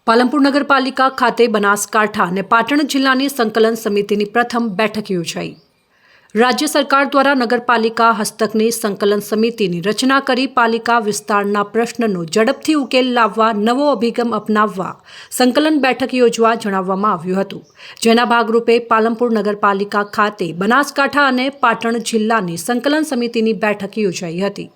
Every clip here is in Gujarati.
પાલનપુર નગરપાલિકા ખાતે બનાસકાંઠા અને પાટણ જિલ્લાની સંકલન સમિતિની પ્રથમ બેઠક યોજાઈ। રાજ્ય સરકાર દ્વારા નગરપાલિકા હસ્તકની સંકલન સમિતિની રચના કરી પાલિકા વિસ્તારના પ્રશ્નનો ઝડપથી ઉકેલ લાવવા નવો અભિગમ અપનાવવા સંકલન બેઠક યોજવા જણાવવામાં આવ્યું હતું, જેના ભાગરૂપે પાલનપુર નગરપાલિકા ખાતે બનાસકાંઠા અને પાટણ જિલ્લાની સંકલન સમિતિની બેઠક યોજાઈ હતી।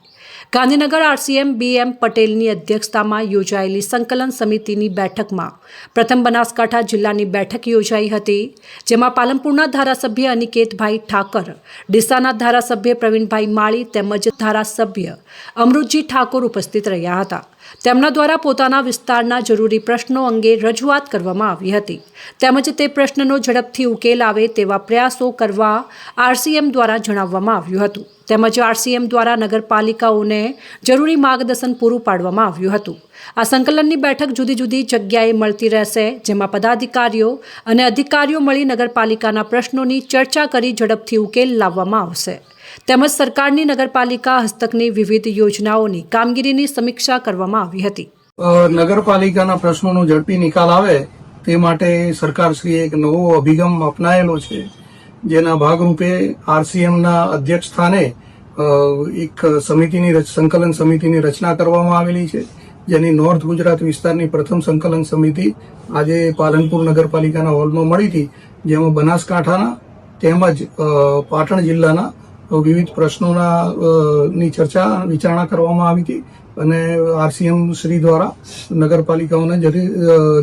ગાંધીનગર RCM BM પટેલની અધ્યક્ષતામાં યોજાયેલી સંકલન સમિતિની બેઠકમાં પ્રથમ બનાસકાંઠા જિલ્લાની બેઠક યોજાઈ હતી, જેમાં પાલનપુરના ધારાસભ્ય અનિકેતભાઈ ઠાકર, ડીસાના ધારાસભ્ય પ્રવીણભાઈ માળી તેમજ ધારાસભ્ય અમૃતજી ઠાકોર ઉપસ્થિત રહ્યા હતા। તેમના દ્વારા પોતાના વિસ્તારના જરૂરી પ્રશ્નો અંગે રજૂઆત કરવામાં આવી હતી, તેમજ તે પ્રશ્નનો ઝડપથી ઉકેલ આવે તેવા પ્રયાસો કરવા RCM દ્વારા જણાવવામાં આવ્યું હતું। તેમજ RCM દ્વારા નગરપાલિકાઓને જરૂરી માર્ગદર્શન પૂરું પાડવામાં આવ્યું હતું। આ સંકલનની બેઠક જુદી જુદી જગ્યાએ મળતી રહેશે, જેમાં પદાધિકારીઓ અને અધિકારીઓ મળી નગરપાલિકાના પ્રશ્નોની ચર્ચા કરી ઝડપથી ઉકેલ લાવવામાં આવશે, તેમજ સરકારની નગરપાલિકા હસ્તકની વિવિધ યોજનાઓની કામગીરીની સમીક્ષા કરવામાં આવી હતી। નગરપાલિકાના પ્રશ્નોનો ઝડપી નિકાલ આવે તે માટે સરકારશ્રીએ એક નવો અભિગમ અપનાયેલો છે, જેના ભાગરૂપે RCMના અધ્યક્ષ સ્થાને એક સંકલન સમિતિની રચના કરવામાં આવેલી છે, જેની નોર્થ ગુજરાત વિસ્તારની પ્રથમ સંકલન સમિતિ આજે પાલનપુર નગરપાલિકાના હોલમાં મળી હતી, જેમાં બનાસકાંઠાના તેમજ પાટણ જિલ્લાના વિવિધ પ્રશ્નોની ચર્ચા વિચારણા કરવામાં આવી હતી અને RCM શ્રી દ્વારા નગરપાલિકાઓને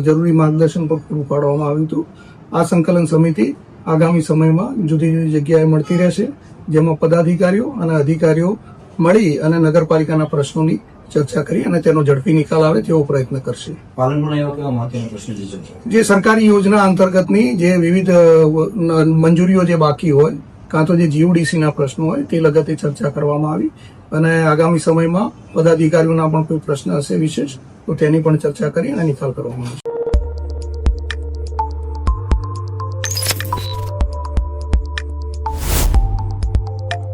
જરૂરી માર્ગદર્શન પણ પૂરું પાડવામાં આવ્યું હતું। આ સંકલન સમિતિ આગામી સમયમાં જુદી જુદી જગ્યાએ મળતી રહેશે, જેમાં પદાધિકારીઓ અને અધિકારીઓ મળી અને નગરપાલિકાના પ્રશ્નોની ચર્ચા કરી અને તેનો ઝડપી નિકાલ આવે તેવો પ્રયત્ન કરશે। જે સરકારી યોજના અંતર્ગતની જે વિવિધ મંજૂરીઓ જે બાકી હોય કાં તો જે GODCના પ્રશ્નો હોય તે લગતે ચર્ચા કરવામાં આવી અને આગામી સમયમાં પદાધિકારીઓના પણ કોઈ પ્રશ્ન હશે વિશેષ તો તેની પણ ચર્ચા કરી અને નિકાલ કરવામાં આવશે।